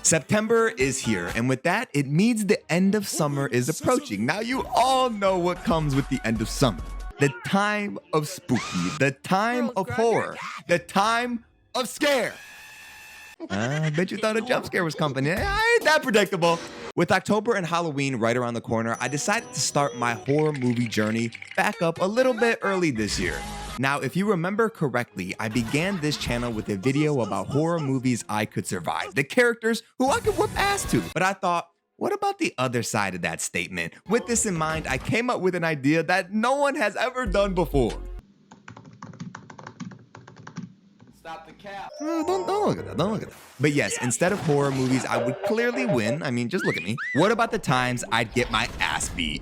September is here, and with that, it means the end of summer is approaching. Now, you all know what comes with the end of summer. The time of spooky, the time of horror, the time of scare. I bet you thought a jump scare was coming. I ain't that predictable. With October and Halloween right around the corner, I decided to start my horror movie journey back up a little bit early this year. Now, if you remember correctly, I began this channel with a video about horror movies I could survive, the characters who I could whoop ass to. But I thought, what about the other side of that statement? With this in mind, I came up with an idea that no one has ever done before. Stop the cap. Don't look at that, don't look at that. But yes, instead of horror movies, I would clearly win. I mean, just look at me. What about the times I'd get my ass beat?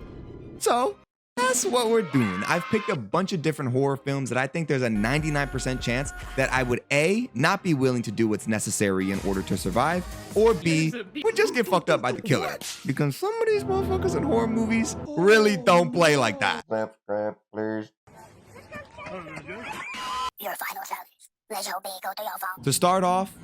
So, that's what we're doing. I've picked a bunch of different horror films that I think there's a 99% chance that I would A, not be willing to do what's necessary in order to survive, or B, would just get fucked up by the killer. Because some of these motherfuckers in horror movies really don't play like that. Subscribe, please. Your final service. Let your big go through your phone. To start off,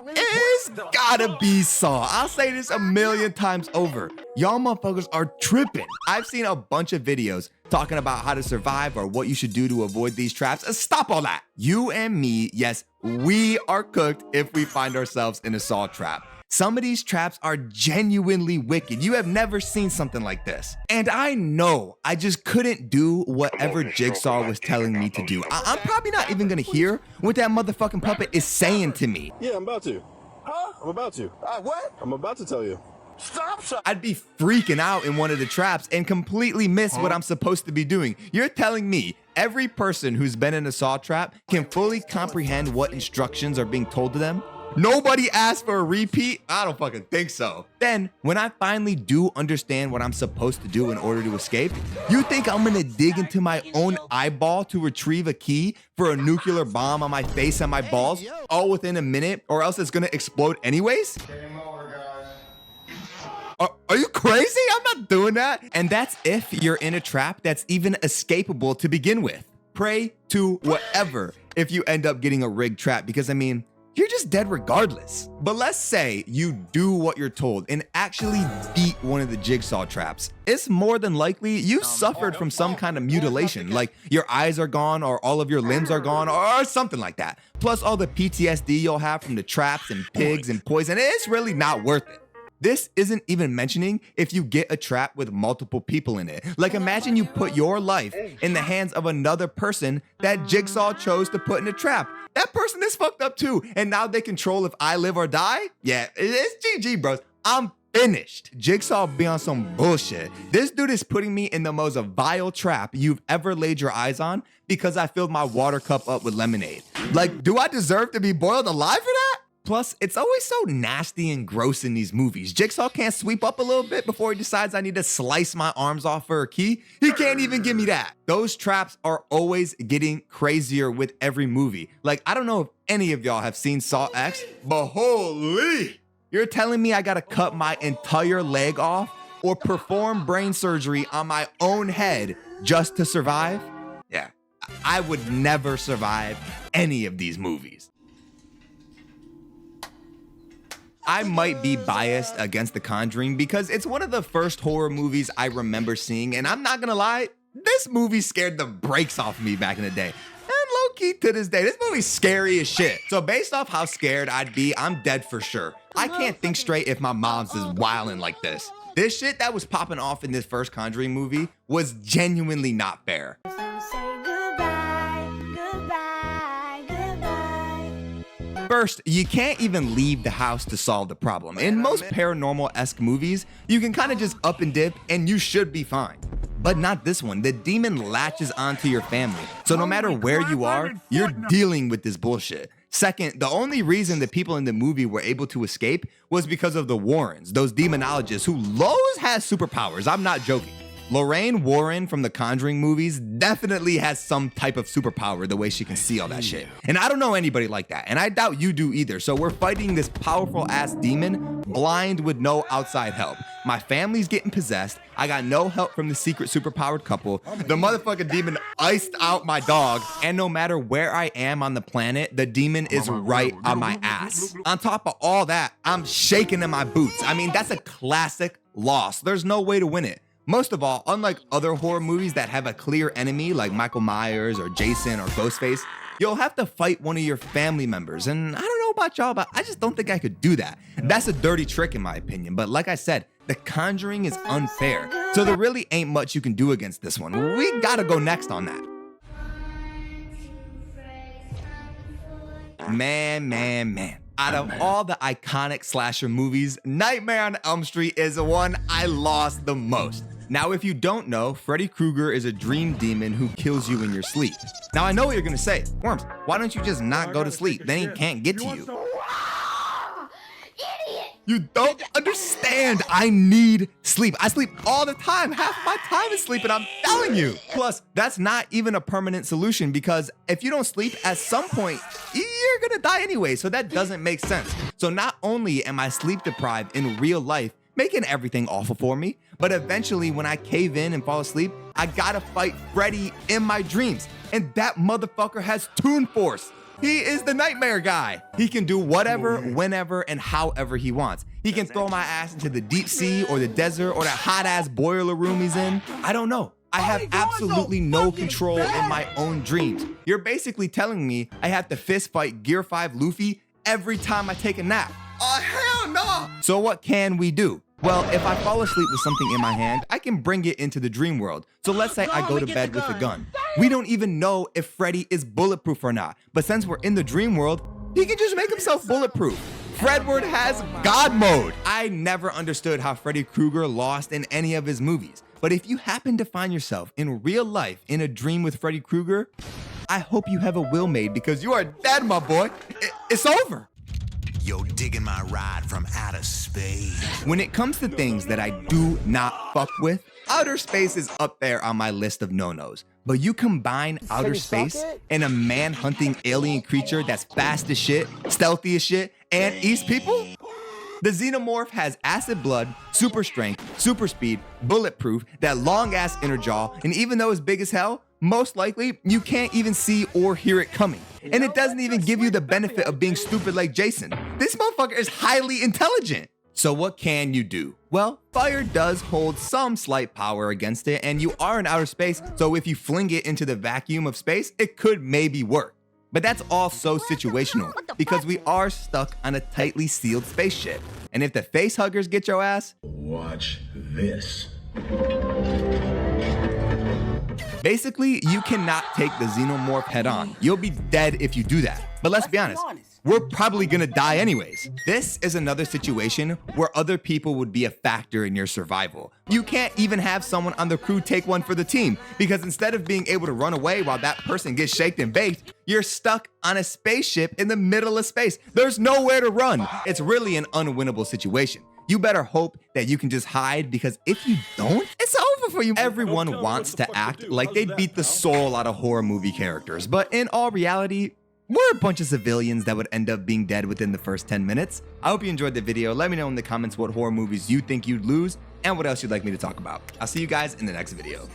it's gotta be Saw. I'll say this a million times over. Y'all motherfuckers are tripping. I've seen a bunch of videos talking about how to survive or what you should do to avoid these traps. Stop all that. You and me, yes, we are cooked if we find ourselves in a Saw trap. Some of these traps are genuinely wicked. You have never seen something like this. And I know I just couldn't do whatever Jigsaw was telling me to do. I'm probably not even gonna hear what that motherfucking puppet is saying to me. Yeah, I'm about to. Huh? I'm about to. What? I'm about to tell you. Stop! I'd be freaking out in one of the traps and completely miss what I'm supposed to be doing. You're telling me every person who's been in a Saw trap can fully comprehend what instructions are being told to them? Nobody asked for a repeat? I don't fucking think so. Then, when I finally do understand what I'm supposed to do in order to escape, you think I'm gonna dig into my own eyeball to retrieve a key for a nuclear bomb on my face and my balls all within a minute, or else it's gonna explode anyways? Are you crazy? I'm not doing that. And that's if you're in a trap that's even escapable to begin with. Pray to whatever if you end up getting a rigged trap, because I mean, you're just dead regardless. But let's say you do what you're told and actually beat one of the Jigsaw traps. It's more than likely you suffered from some kind of mutilation, like your eyes are gone or all of your limbs are gone or something like that. Plus all the PTSD you'll have from the traps and pigs and poison. It's really not worth it. This isn't even mentioning if you get a trap with multiple people in it. Like imagine you put your life in the hands of another person that Jigsaw chose to put in a trap. That person is fucked up too. And now they control if I live or die? Yeah, it's GG, bros. I'm finished. Jigsaw be on some bullshit. This dude is putting me in the most vile trap you've ever laid your eyes on because I filled my water cup up with lemonade. Like, do I deserve to be boiled alive for that? Plus, it's always so nasty and gross in these movies. Jigsaw can't sweep up a little bit before he decides I need to slice my arms off for a key. He can't even give me that. Those traps are always getting crazier with every movie. Like, I don't know if any of y'all have seen Saw X, but holy! You're telling me I gotta cut my entire leg off or perform brain surgery on my own head just to survive? Yeah, I would never survive any of these movies. I might be biased against The Conjuring because it's one of the first horror movies I remember seeing, and I'm not gonna lie, this movie scared the brakes off me back in the day. And low-key to this day, this movie's scary as shit. So based off how scared I'd be, I'm dead for sure. I can't think straight if my mom's is wilding like this. This shit that was popping off in this first Conjuring movie was genuinely not fair. First, you can't even leave the house to solve the problem. In most paranormal-esque movies, you can kind of just up and dip and you should be fine. But not this one. The demon latches onto your family. So no matter where you are, you're dealing with this bullshit. Second, the only reason the people in the movie were able to escape was because of the Warrens, those demonologists who Lowe's has superpowers. I'm not joking. Lorraine Warren from the Conjuring movies definitely has some type of superpower the way she can see all that shit. And I don't know anybody like that, and I doubt you do either. So we're fighting this powerful ass demon blind with no outside help. my family's getting possessed, I got no help from the secret superpowered couple, the motherfucking demon iced out my dog, and no matter where I am on the planet, the demon is right on my ass. On top of all that, I'm shaking in my boots. I mean, that's a classic loss. There's no way to win it. Most of all, unlike other horror movies that have a clear enemy like Michael Myers or Jason or Ghostface, you'll have to fight one of your family members. And I don't know about y'all, but I just don't think I could do that. That's a dirty trick in my opinion. But like I said, The Conjuring is unfair. So there really ain't much you can do against this one. We gotta go next on that. Man. Out of all the iconic slasher movies, Nightmare on Elm Street is the one I lost the most. Now, if you don't know, Freddy Krueger is a dream demon who kills you in your sleep. Now, I know what you're gonna say. Worms, why don't you just not go to sleep? Then he can't get to you. You don't understand. I need sleep. I sleep all the time. Half my time is sleeping, I'm telling you. Plus, that's not even a permanent solution because if you don't sleep, at some point, you're gonna die anyway, so that doesn't make sense. So not only am I sleep deprived in real life, making everything awful for me, but eventually when I cave in and fall asleep, I gotta fight Freddy in my dreams. And that motherfucker has Toon Force. He is the nightmare guy. He can do whatever, whenever, and however he wants. He can throw my ass into the deep sea or the desert or that hot ass boiler room he's in. I don't know. I have absolutely no control in my own dreams. You're basically telling me I have to fist fight Gear 5 Luffy every time I take a nap. Oh, hell no! So what can we do? Well, if I fall asleep with something in my hand, I can bring it into the dream world. So let's say I go to bed with a gun. We don't even know if Freddy is bulletproof or not. But since we're in the dream world, he can just make himself bulletproof. Fredward has God mode. I never understood how Freddy Krueger lost in any of his movies. But if you happen to find yourself in real life in a dream with Freddy Krueger, I hope you have a will made because you are dead, my boy. It's over. Yo, digging my ride from outer space. When it comes to things that I do not fuck with, outer space is up there on my list of no-nos. But you combine outer space and a man-hunting alien creature that's fast as shit, stealthy as shit, and eats people? The Xenomorph has acid blood, super strength, super speed, bulletproof, that long-ass inner jaw, and even though it's big as hell, most likely, you can't even see or hear it coming. And it doesn't even give you the benefit of being stupid like Jason. This motherfucker is highly intelligent. So what can you do? Well, fire does hold some slight power against it, and you are in outer space, so if you fling it into the vacuum of space, it could maybe work. But that's all so situational, because we are stuck on a tightly sealed spaceship. And if the face huggers get your ass, Watch this. basically, you cannot take the Xenomorph head on. You'll be dead if you do that. But let's be honest, we're probably gonna die anyways. This is another situation where other people would be a factor in your survival. You can't even have someone on the crew take one for the team because instead of being able to run away while that person gets shaked and baked, you're stuck on a spaceship in the middle of space. There's nowhere to run. It's really an unwinnable situation. You better hope that you can just hide because if you don't, it's over for you. Everyone wants to act like they beat the soul out of horror movie characters, but in all reality, we're a bunch of civilians that would end up being dead within the first 10 minutes. I hope you enjoyed the video. Let me know in the comments what horror movies you think you'd lose and what else you'd like me to talk about. I'll see you guys in the next video.